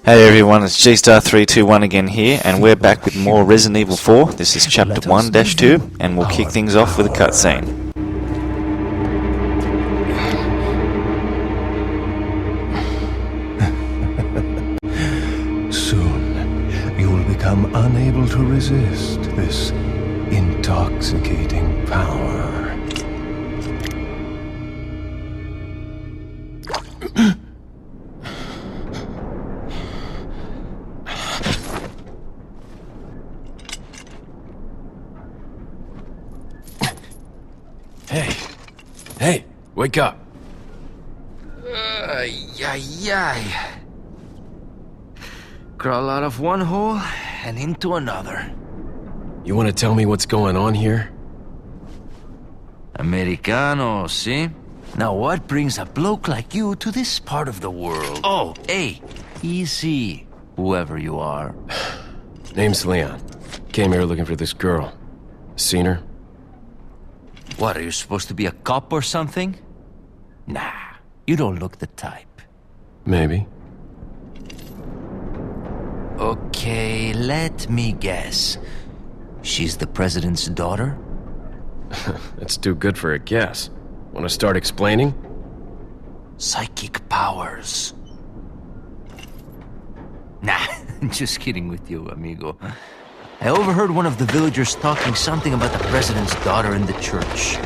Hey everyone, it's G-Star321 again here, and we're back with more Resident Evil 4. This is Chapter 1-2, and we'll kick things off with a cutscene. Soon, you'll become unable to resist this intoxicating power. Hey, wake up. Crawl out of one hole and into another. You want to tell me what's going on here? Americano, see? Now what brings a bloke like you to this part of the world? Oh, hey, easy, whoever you are. Name's Leon. Came here looking for this girl. Seen her? What, are you supposed to be a cop or something? Nah, you don't look the type. Maybe. Okay, let me guess. She's the president's daughter? That's too good for a guess. Want to start explaining? Psychic powers. Nah, just kidding with you, amigo. I overheard one of the villagers talking something about the president's daughter in the church.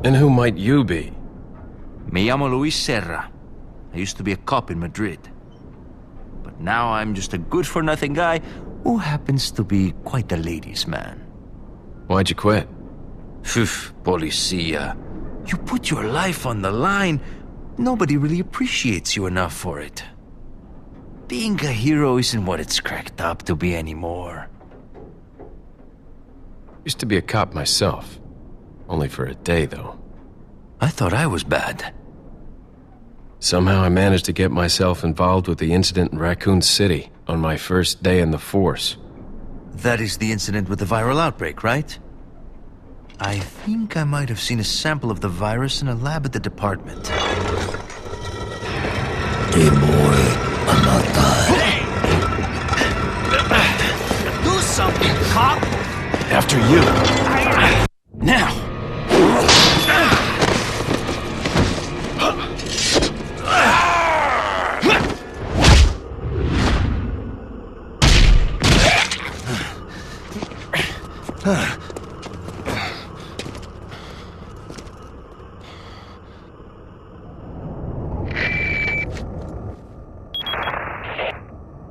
And who might you be? Me llamo Luis Serra. I used to be a cop in Madrid. But now I'm just a good-for-nothing guy who happens to be quite a ladies' man. Why'd you quit? Phew, policia. You put your life on the line. Nobody really appreciates you enough for it. Being a hero isn't what it's cracked up to be anymore. Used to be a cop myself. Only for a day, though. I thought I was bad. Somehow I managed to get myself involved with the incident in Raccoon City on my first day in the force. That is the incident with the viral outbreak, right? I think I might have seen a sample of the virus in a lab at the department. Hey boy, I'm not dying. Do something, cop! After you. Now!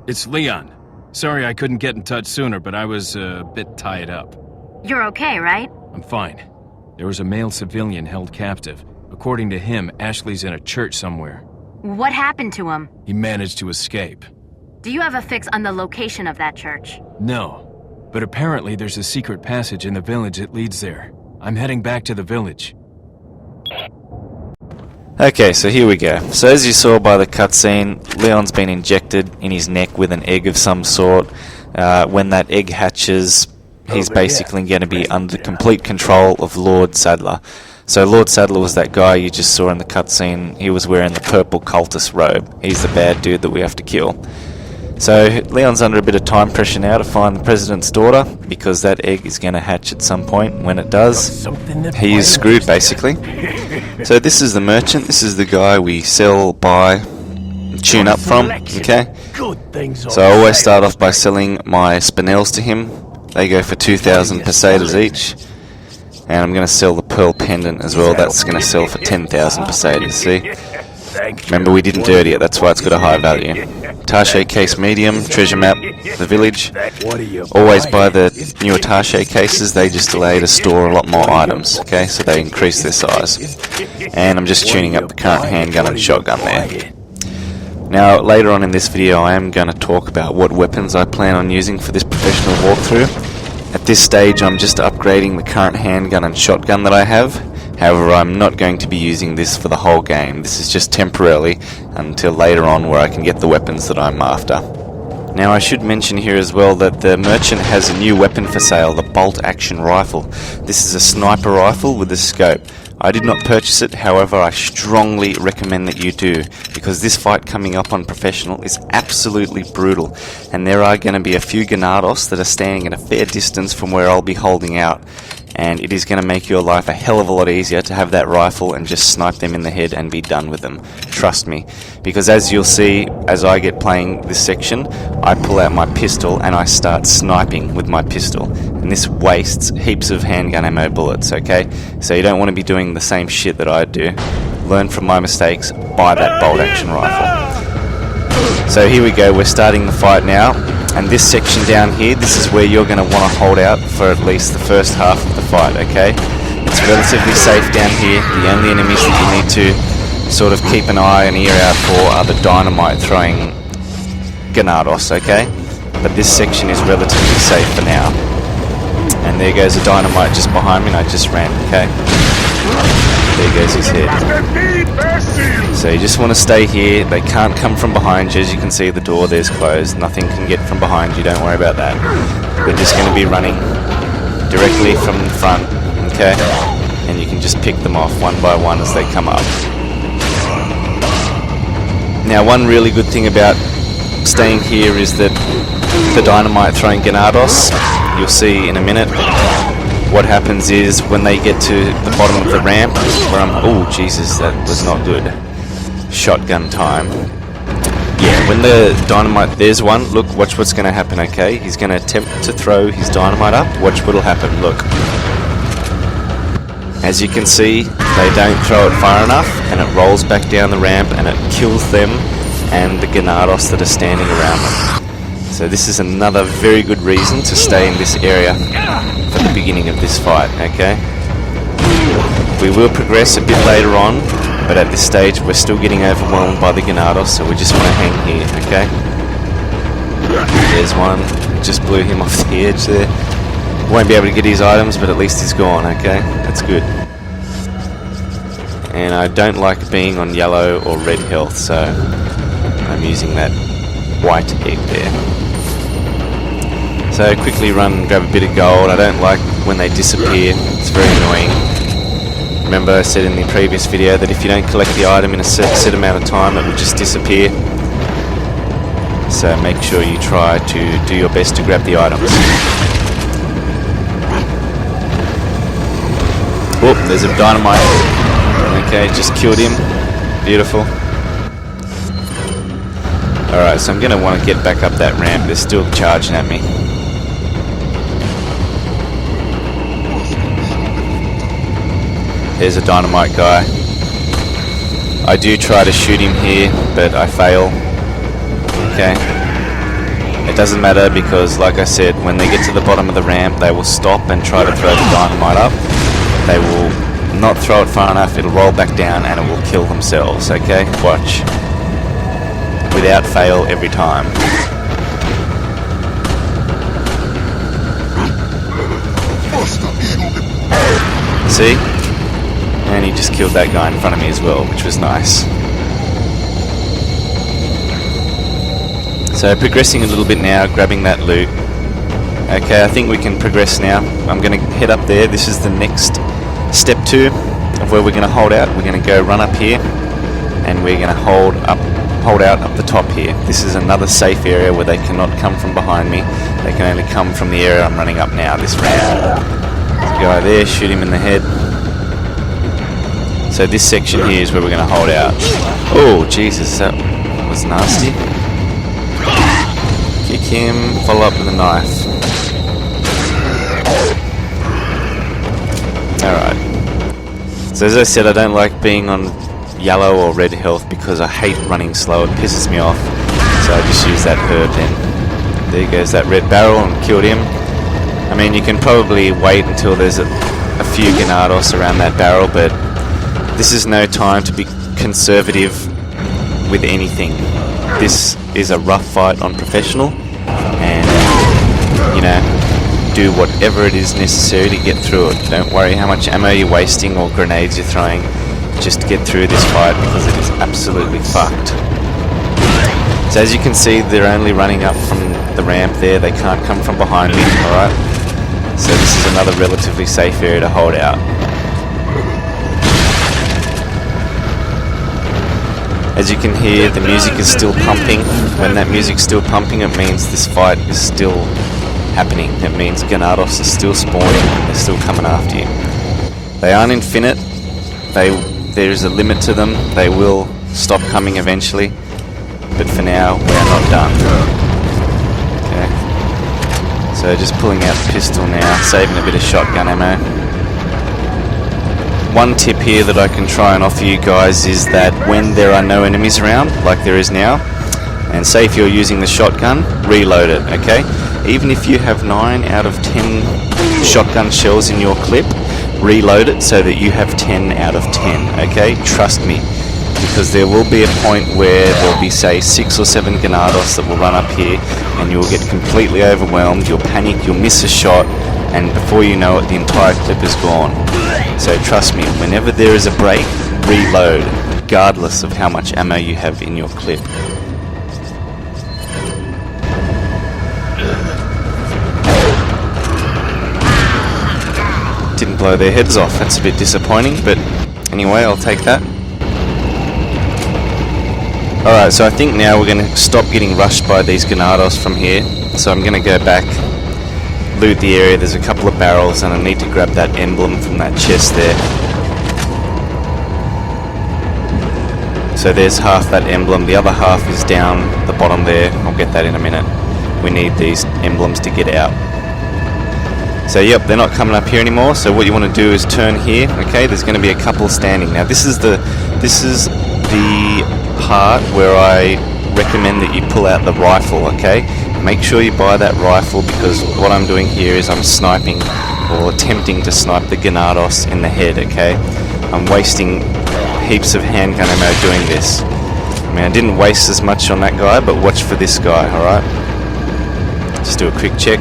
It's Leon. Sorry I couldn't get in touch sooner, but I was a bit tied up. You're okay, right? I'm fine. There was a male civilian held captive. According to him, Ashley's in a church somewhere. What happened to him? He managed to escape. Do you have a fix on the location of that church? No, but apparently there's a secret passage in the village that leads there. I'm heading back to the village. Okay, so here we go. So as you saw by the cutscene, Leon's been injected in his neck with an egg of some sort. When that egg hatches, he's basically going to be under complete control of Lord Sadler. So Lord Sadler was that guy you just saw in the cutscene. He was wearing the purple cultist robe. He's the bad dude that we have to kill. So Leon's under a bit of time pressure now to find the president's daughter, because that egg is going to hatch at some point. When it does, he is screwed basically. So this is the merchant. This is the guy we sell, buy, tune up from. Okay. So I always start off by selling my spinels to him. They go for 2,000 pesetas each. And I'm going to sell the pearl pendant as well. That's going to sell for 10,000 pesetas. See? Remember, we didn't dirty it. That's why it's got a high value. Attaché case medium, treasure map, the village. Always buy the new attaché cases. They just allow you to store a lot more items. Okay, so they increase their size. And I'm just tuning up the current handgun and shotgun there. Now, later on in this video, I am going to talk about what weapons I plan on using for this professional walkthrough. At this stage, I'm just upgrading the current handgun and shotgun that I have. However, I'm not going to be using this for the whole game. This is just temporarily until later on where I can get the weapons that I'm after. Now I should mention here as well that the merchant has a new weapon for sale, the bolt action rifle. This is a sniper rifle with a scope. I did not purchase it, however I strongly recommend that you do, because this fight coming up on Professional is absolutely brutal, and there are going to be a few Ganados that are standing at a fair distance from where I'll be holding out, and it is going to make your life a hell of a lot easier to have that rifle and just snipe them in the head and be done with them. Trust me, because as you'll see as I get playing this section, I pull out my pistol and I start sniping with my pistol, and this wastes heaps of handgun ammo bullets, okay? So you don't want to be doing the same shit that I do. Learn from my mistakes, buy that bolt action rifle. So here we go, we're starting the fight now, and this section down here, this is where you're going to want to hold out for at least the first half of the fight, okay? It's relatively safe down here. The only enemies that you need to sort of keep an eye and ear out for are the dynamite throwing Ganados, okay? But this section is relatively safe for now. And there goes a dynamite just behind me, and I just ran, okay? There goes his head. So you just want to stay here. They can't come from behind you. As you can see, the door there's closed. Nothing can get from behind you. Don't worry about that. They're just going to be running directly from the front, okay? And you can just pick them off one by one as they come up. Now, one really good thing about staying here is that the dynamite throwing Ganados, you'll see in a minute, what happens is when they get to the bottom of the ramp, where I'm, oh Jesus, that was not good. Shotgun time. Yeah, when the dynamite, there's one, look, watch what's going to happen, okay? He's going to attempt to throw his dynamite up, watch what'll happen, look. As you can see, they don't throw it far enough, and it rolls back down the ramp, and it kills them and the Ganados that are standing around them. So this is another very good reason to stay in this area for the beginning of this fight, okay? We will progress a bit later on, but at this stage we're still getting overwhelmed by the Ganados, so we just want to hang here, okay? There's one, just blew him off the edge there. Won't be able to get his items, but at least he's gone, okay? That's good. And I don't like being on yellow or red health, so I'm using that white egg there. So quickly run and grab a bit of gold. I don't like when they disappear, it's very annoying. Remember I said in the previous video that if you don't collect the item in a set amount of time, it will just disappear. So make sure you try to do your best to grab the items. Oh, there's a dynamite. Okay, just killed him. Beautiful. Alright, so I'm going to want to get back up that ramp. They're still charging at me. There's a dynamite guy. I do try to shoot him here, but I fail. Okay. It doesn't matter because, like I said, when they get to the bottom of the ramp, they will stop and try to throw the dynamite up. They will not throw it far enough, it'll roll back down and it will kill themselves, okay? Watch. Without fail every time. See? And he just killed that guy in front of me as well, which was nice. So progressing a little bit now, grabbing that loot. Okay, I think we can progress now. I'm going to head up there. This is the next step 2 of where we're going to hold out. We're going to go run up here and we're going to hold out up the top here. This is another safe area where they cannot come from behind me. They can only come from the area I'm running up now, this ramp. Guy there, shoot him in the head. So this section here is where we're going to hold out. Oh, Jesus, that was nasty. Kick him, follow up with a knife. Alright. So as I said, I don't like being on yellow or red health because I hate running slow. It pisses me off. So I just use that herb then. There goes that red barrel and killed him. I mean, you can probably wait until there's a few Ganados around that barrel, but this is no time to be conservative with anything. This is a rough fight on Professional, and you know, do whatever it is necessary to get through it. Don't worry how much ammo you're wasting or grenades you're throwing. Just get through this fight because it is absolutely fucked. So as you can see, they're only running up from the ramp there. They can't come from behind me, alright? So this is another relatively safe area to hold out. As you can hear, the music is still pumping. When that music's still pumping, it means this fight is still happening. It means Ganados are still spawning, they're still coming after you. They aren't infinite. There is a limit to them. They will stop coming eventually. But for now, we're not done. Okay. So just pulling out the pistol now, saving a bit of shotgun ammo. One tip here that I can try and offer you guys is that when there are no enemies around, like there is now, and say if you're using the shotgun, reload it, okay? Even if you have 9 out of 10 shotgun shells in your clip, reload it so that you have 10 out of 10, okay? Trust me, because there will be a point where there'll be, say, 6 or 7 Ganados that will run up here, and you'll get completely overwhelmed, you'll panic, you'll miss a shot, and before you know it, the entire clip is gone. So trust me, whenever there is a break, reload, regardless of how much ammo you have in your clip. Didn't blow their heads off, that's a bit disappointing, but anyway, I'll take that. Alright, so I think now we're going to stop getting rushed by these Ganados from here, so I'm going to go back, loot the area. There's a couple of barrels and I need to grab that emblem from that chest there. So there's half that emblem, the other half is down the bottom there. I'll get that in a minute. We need these emblems to get out. So yep, they're not coming up here anymore, so what you want to do is turn here, okay? There's going to be a couple standing. Now this is the part where I recommend that you pull out the rifle, okay? Make sure you buy that rifle, because what I'm doing here is I'm sniping, or attempting to snipe the Ganados in the head, okay? I'm wasting heaps of handgun ammo doing this. I mean, I didn't waste as much on that guy, but watch for this guy, alright? Just do a quick check.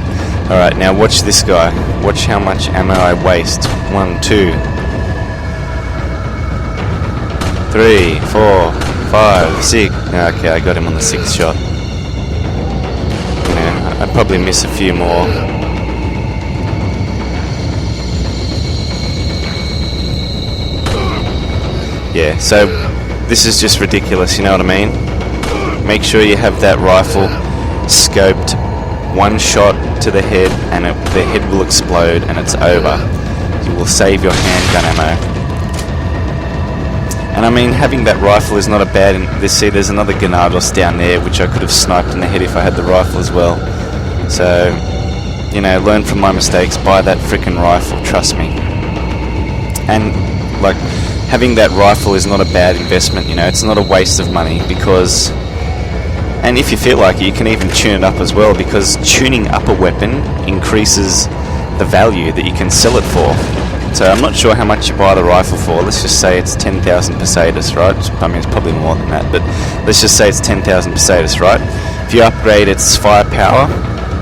Alright, now watch this guy. Watch how much ammo I waste. 1, 2, 3, 4, 5, 6. Okay, I got him on the 6th shot. I'd probably miss a few more. Yeah, so this is just ridiculous, you know what I mean? Make sure you have that rifle scoped, one shot to the head and the head will explode and it's over. You will save your handgun ammo. And I mean, having that rifle is not a bad... See, there's another Ganados down there which I could have sniped in the head if I had the rifle as well. So, you know, learn from my mistakes, buy that frickin' rifle, trust me. And, like, having that rifle is not a bad investment, you know, it's not a waste of money, because... And if you feel like it, you can even tune it up as well, because tuning up a weapon increases the value that you can sell it for. So I'm not sure how much you buy the rifle for. Let's just say it's 10,000 pesetas, right? I mean, it's probably more than that, but let's just say it's 10,000 pesetas, right? If you upgrade its firepower,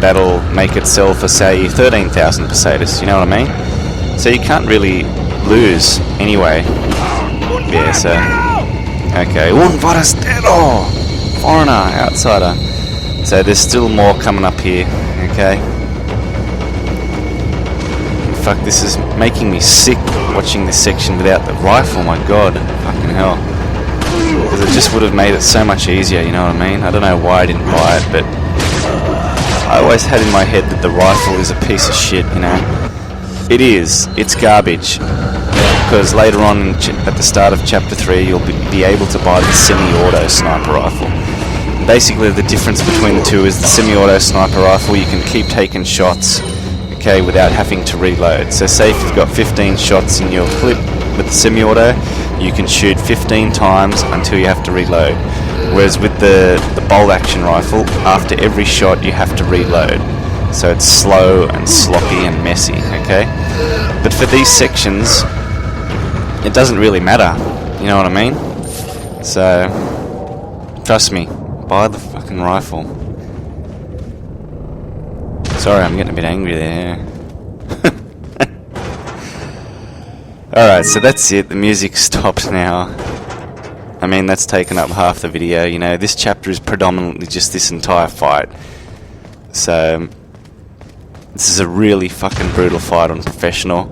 that'll make it sell for, say, 13,000 pesetas, you know what I mean? So you can't really lose anyway. Yeah, so... Okay, un forastero! Foreigner, outsider. So there's still more coming up here, okay? Fuck, this is making me sick watching this section without the rifle, my god. Fucking hell. Because it just would have made it so much easier, you know what I mean? I don't know why I didn't buy it, but I always had in my head that the rifle is a piece of shit, you know? It is. It's garbage. Because later on, at the start of Chapter 3, you'll be able to buy the semi-auto sniper rifle. Basically, the difference between the two is the semi-auto sniper rifle, you can keep taking shots, okay, without having to reload. So say if you've got 15 shots in your clip with the semi-auto, you can shoot 15 times until you have to reload. Whereas with the bolt action rifle, after every shot you have to reload. So it's slow and sloppy and messy, okay? But for these sections, it doesn't really matter, you know what I mean? So, trust me, buy the fucking rifle. Sorry, I'm getting a bit angry there. Alright, so that's it. The music stopped now. I mean, that's taken up half the video, you know. This chapter is predominantly just this entire fight. So this is a really fucking brutal fight on professional.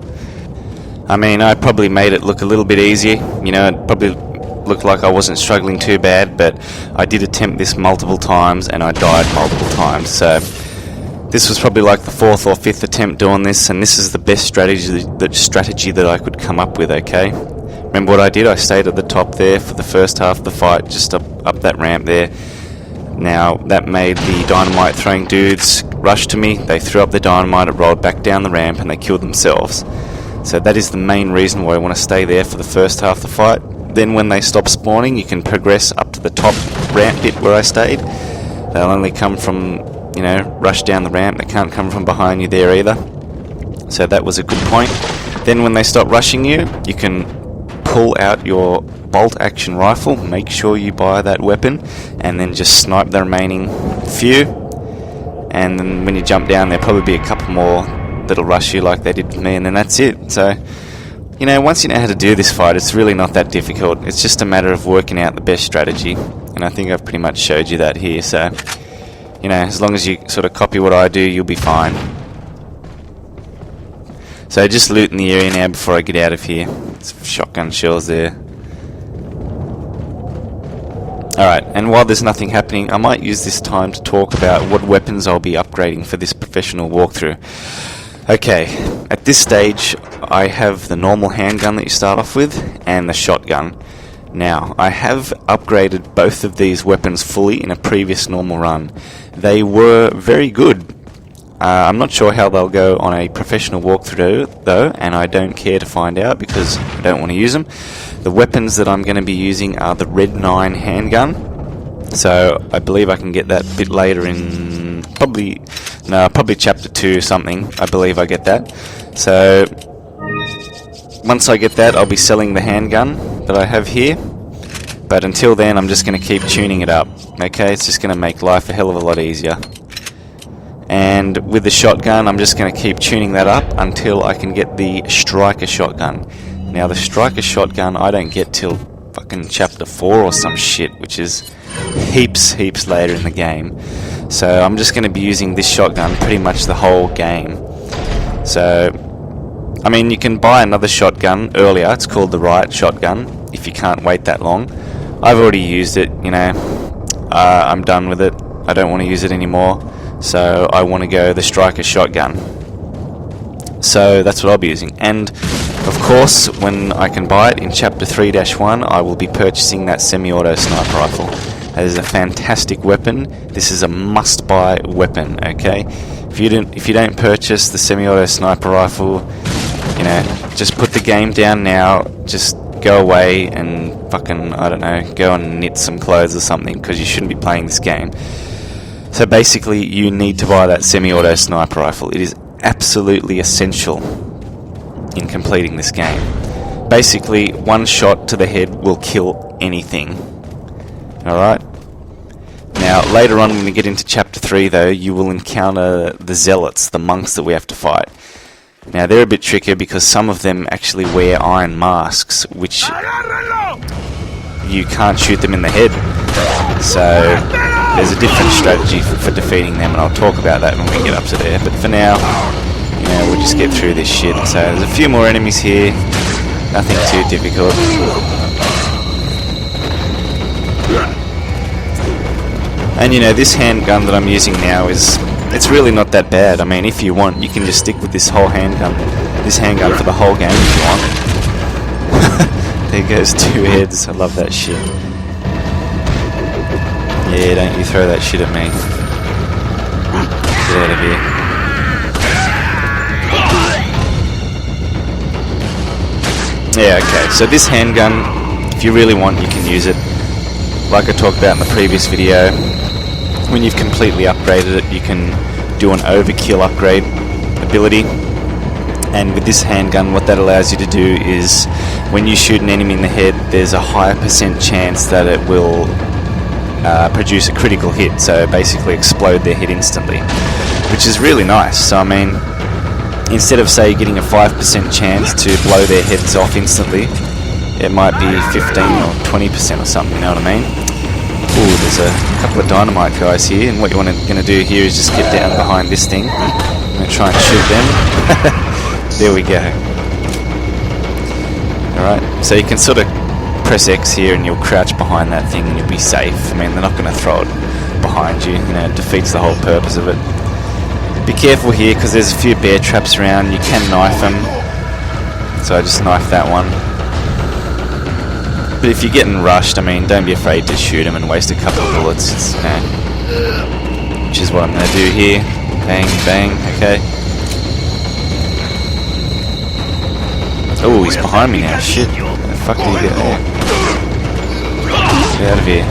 I mean, I probably made it look a little bit easier. You know, it probably looked like I wasn't struggling too bad, but I did attempt this multiple times and I died multiple times. So this was probably like the 4th or 5th attempt doing this, and this is the best strategy that I could come up with, okay? Remember what I did? I stayed at the top there for the first half of the fight, just up that ramp there. Now, that made the dynamite throwing dudes rush to me. They threw up the dynamite, it rolled back down the ramp, and they killed themselves. So that is the main reason why I want to stay there for the first half of the fight. Then when they stop spawning, you can progress up to the top ramp bit where I stayed. They'll only come from, you know, rush down the ramp. They can't come from behind you there either. So that was a good point. Then when they stop rushing you, you can pull out your bolt action rifle. Make sure you buy that weapon, and then just snipe the remaining few. And then when you jump down, there'll probably be a couple more that'll rush you like they did with me, and then that's it. So, you know, once you know how to do this fight, it's really not that difficult. It's just a matter of working out the best strategy, and I think I've pretty much showed you that here. So, you know, as long as you sort of copy what I do, you'll be fine. So just looting the area now before I get out of here. Some shotgun shells there. Alright, and while there's nothing happening, I might use this time to talk about what weapons I'll be upgrading for this professional walkthrough. Okay, at this stage, I have the normal handgun that you start off with, and the shotgun. Now, I have upgraded both of these weapons fully in a previous normal run. They were very good. I'm not sure how they'll go on a professional walkthrough though, and I don't care to find out because I don't want to use them. The weapons that I'm going to be using are the Red 9 handgun. So I believe I can get that a bit later in probably chapter 2 something. I believe I get that. So once I get that, I'll be selling the handgun that I have here. But until then, I'm just going to keep tuning it up. Okay, it's just going to make life a hell of a lot easier. And with the shotgun, I'm just going to keep tuning that up until I can get the striker shotgun. Now, the striker shotgun I don't get till fucking chapter 4 or some shit, which is heaps later in the game. So I'm just going to be using this shotgun pretty much the whole game. So, I mean, you can buy another shotgun earlier. It's called the riot shotgun, if you can't wait that long. I've already used it, you know. I'm done with it. I don't want to use it anymore. So I want to go the striker shotgun. So that's what I'll be using. And of course, when I can buy it in chapter 3-1, I will be purchasing that semi-auto sniper rifle. That is a fantastic weapon. This is a must-buy weapon, okay? If you don't purchase the semi-auto sniper rifle, you know, just put the game down now. Just go away and fucking, I don't know, go and knit some clothes or something, because you shouldn't be playing this game. So basically, you need to buy that semi-auto sniper rifle. It is absolutely essential in completing this game. Basically, one shot to the head will kill anything. Alright? Now, later on when we get into chapter 3, though, you will encounter the zealots, the monks that we have to fight. Now, they're a bit trickier because some of them actually wear iron masks, which you can't shoot them in the head. So there's a different strategy for defeating them, and I'll talk about that when we get up to there. But for now, you know, we'll just get through this shit. So there's a few more enemies here, nothing too difficult. And you know, this handgun that I'm using now it's really not that bad. I mean, if you want, you can just stick with this handgun for the whole game if you want. There goes 2 heads. I love that shit. Yeah, don't you throw that shit at me. Get out of here. Yeah, okay. So this handgun, if you really want, you can use it. Like I talked about in the previous video, when you've completely upgraded it, you can do an overkill upgrade ability. And with this handgun, what that allows you to do is, when you shoot an enemy in the head, there's a higher % chance that it will produce a critical hit, so basically explode their head instantly, which is really nice. So I mean, instead of say getting a 5% chance to blow their heads off instantly, it might be 15 or 20% or something, you know what I mean? Ooh, there's a couple of dynamite guys here, and what you want to do here is just get down behind this thing. I'm going to try and shoot them. There we go. Alright, so you can sort of press X here and you'll crouch behind that thing and you'll be safe. I mean, they're not going to throw it behind you, it defeats the whole purpose of it. Be careful here because there's a few bear traps around. You can knife them, so I just knifed that one. But if you're getting rushed, I mean, don't be afraid to shoot them and waste a couple of bullets, which is what I'm going to do here. Bang, bang, okay. Oh, he's behind me now, shit. How the fuck did he get there? Get out of here.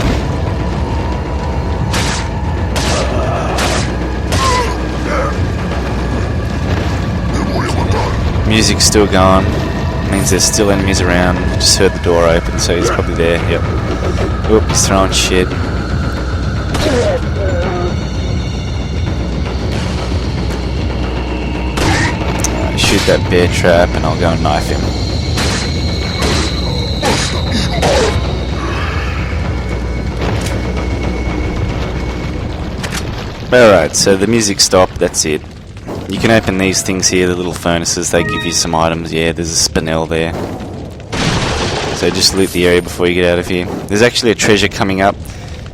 Music's still going. Means there's still enemies around. I just heard the door open, so he's probably there. Yep. Oop, he's throwing shit. Shoot that bear trap and I'll go and knife him. Alright, so the music stopped, that's it. You can open these things here, the little furnaces, they give you some items. Yeah, there's a spinel there. So just loot the area before you get out of here. There's actually a treasure coming up,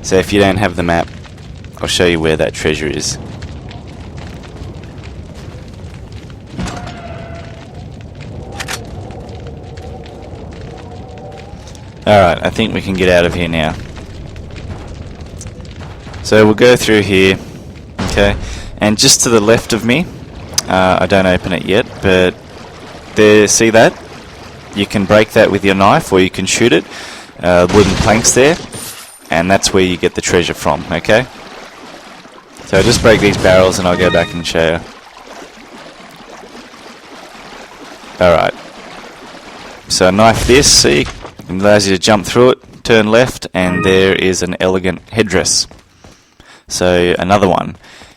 so if you don't have the map, I'll show you where that treasure is. Alright, I think we can get out of here now. So we'll go through here, okay, and just to the left of me, I don't open it yet, but there, see that? You can break that with your knife or you can shoot it. Wooden planks there, and that's where you get the treasure from, okay? So just break these barrels and I'll go back and show you. Alright. So knife this, see? It allows you to jump through it, turn left, and there is an elegant headdress. So another one.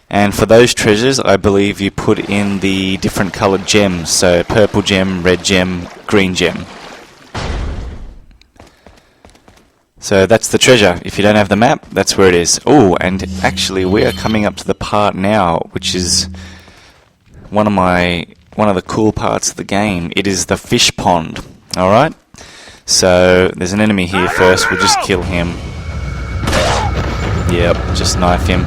And for those treasures, I believe you put in the different coloured gems. So purple gem, red gem, green gem. So that's the treasure. If you don't have the map, that's where it is. Oh, and actually we are coming up to the part now, which is one of the cool parts of the game. It is the fish pond. Alright? So there's an enemy here first. We'll just kill him. Yep, just knife him.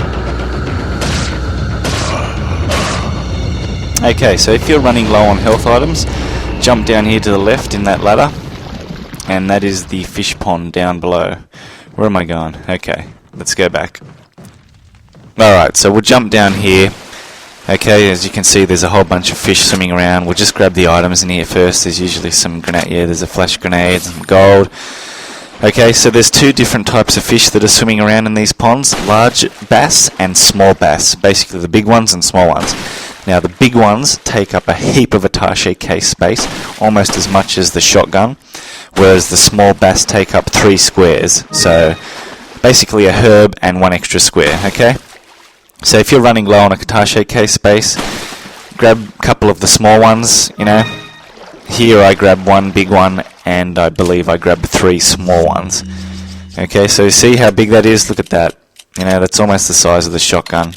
Okay, so if you're running low on health items, jump down here to the left in that ladder, and that is the fish pond down below. Where am I going? Okay, let's go back. Alright, so we'll jump down here. Okay, as you can see, there's a whole bunch of fish swimming around. We'll just grab the items in here first. There's usually some grenade. Yeah, there's a flash grenade, some gold. Okay, so there's two different types of fish that are swimming around in these ponds. Large bass and small bass. Basically the big ones and small ones. Now the big ones take up a heap of attaché case space, almost as much as the shotgun, whereas the small bass take up 3 squares. So basically a herb and 1 extra square, okay? So if you're running low on a attaché case space, grab a couple of the small ones, Here I grab 1 big one, and I believe I grabbed 3 small ones. Okay, so see how big that is? Look at that. That's almost the size of the shotgun.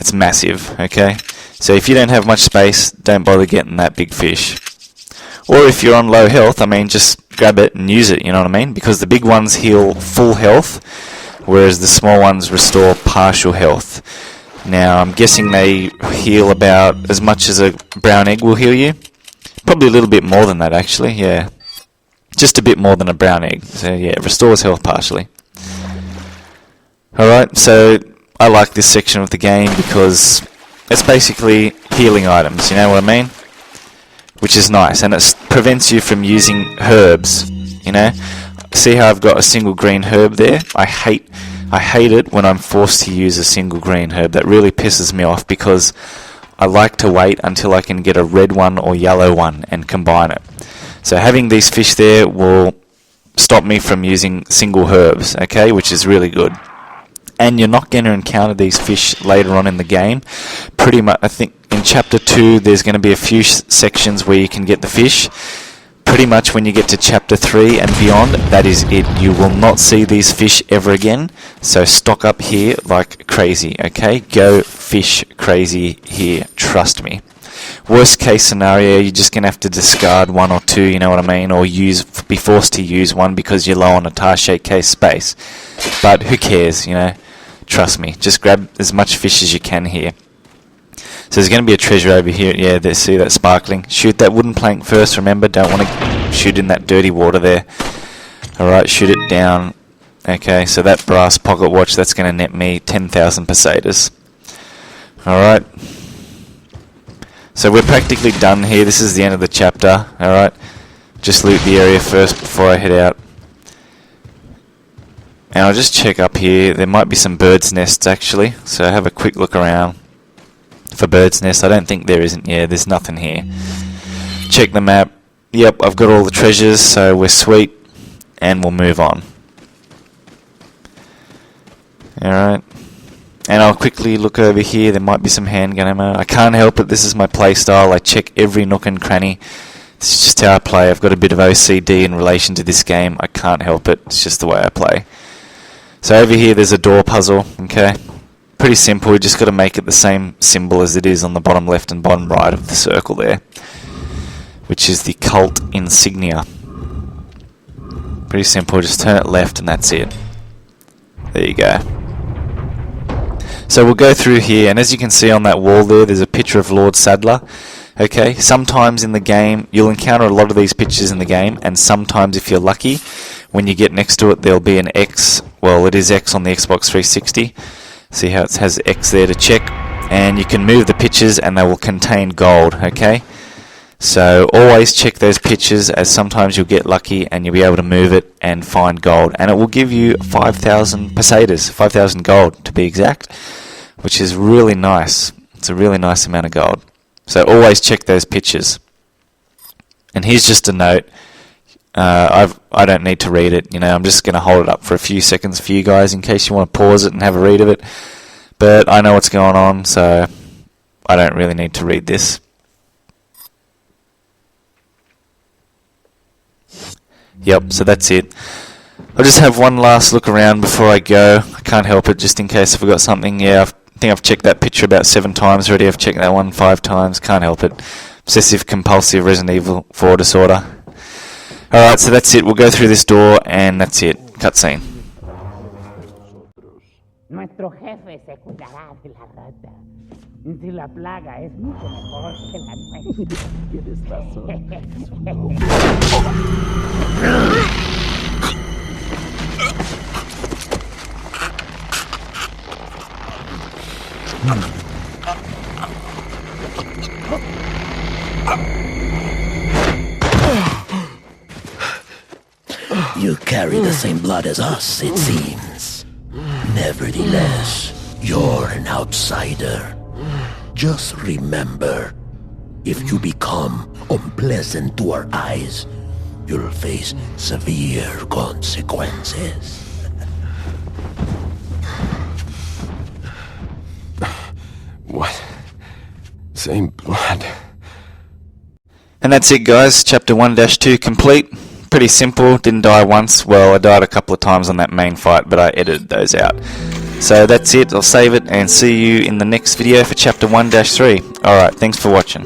It's massive, okay? So if you don't have much space, don't bother getting that big fish. Or if you're on low health, just grab it and use it, you know what I mean? Because the big ones heal full health, whereas the small ones restore partial health. Now, I'm guessing they heal about as much as a brown egg will heal you. Probably a little bit more than that, actually, yeah. Just a bit more than a brown egg. So, yeah, it restores health partially. Alright, so I like this section of the game because it's basically healing items, you know what I mean? Which is nice, and it prevents you from using herbs, See how I've got a single green herb there? I hate it when I'm forced to use a single green herb. That really pisses me off because I like to wait until I can get a red one or yellow one and combine it. So having these fish there will stop me from using single herbs, okay, which is really good. And you're not going to encounter these fish later on in the game. Pretty much, I think in Chapter 2 there's going to be a few sections where you can get the fish. pretty much when you get to chapter 3 and beyond, that is it. You will not see these fish ever again, so stock up here like crazy, okay? Go fish crazy here, trust me. Worst case scenario, you're just going to have to discard one or two, you know what I mean, or be forced to use one because you're low on attaché case space. But who cares, you know? Trust me, just grab as much fish as you can here. So there's going to be a treasure over here. Yeah, there, see that sparkling? Shoot that wooden plank first, remember, don't want to shoot in that dirty water there. Alright, shoot it down. Okay, so that brass pocket watch, that's going to net me 10,000 pesetas. Alright. So we're practically done here. This is the end of the chapter. Alright. Just loot the area first before I head out. And I'll just check up here. There might be some bird's nests actually. So have a quick look around for bird's nests. I don't think there isn't. Yeah, there's nothing here. Check the map. Yep, I've got all the treasures, so we're sweet. And we'll move on. Alright. And I'll quickly look over here. There might be some handgun ammo. I can't help it. This is my play style. I check every nook and cranny. This is just how I play. I've got a bit of OCD in relation to this game. I can't help it. It's just the way I play. So over here there's a door puzzle. Okay. Pretty simple. We just got to make it the same symbol as it is on the bottom left and bottom right of the circle there, which is the cult insignia. Pretty simple. Just turn it left and that's it. There you go. So we'll go through here, and as you can see on that wall there's a picture of Lord Sadler. Okay, sometimes in the game you'll encounter a lot of these pictures in the game, and sometimes if you're lucky, when you get next to it there'll be an X. Well, it is X on the Xbox 360. See how it has X there to check, and you can move the pictures and they will contain gold. Okay, so always check those pictures, as sometimes you'll get lucky and you'll be able to move it and find gold, and it will give you 5,000 pesetas, 5,000 gold to be exact, which is really nice. It's a really nice amount of gold. So always check those pictures. And here's just a note. I don't need to read it. You know, I'm just going to hold it up for a few seconds for you guys in case you want to pause it and have a read of it. But I know what's going on, so I don't really need to read this. Yep, so that's it. I'll just have one last look around before I go. I can't help it, just in case I forgot something. Yeah, I think I've checked that picture about 7 times already. I've checked that one 5 times. Can't help it. Obsessive compulsive Resident Evil 4 disorder. Alright, so that's it. We'll go through this door and that's it. Cutscene. Nuestro jefe se cuidará de la rata. Si la plaga es mucho mejor que la nuestra. Tienes razón. You carry the same blood as us, it seems. Nevertheless, you're an outsider. Just remember, if you become unpleasant to our eyes, you'll face severe consequences. What? Same blood. And that's it, guys. Chapter 1-2 complete. Pretty simple. Didn't die once. Well, I died a couple of times on that main fight, but I edited those out. So that's it. I'll save it and see you in the next video for Chapter 1-3. Alright, thanks for watching.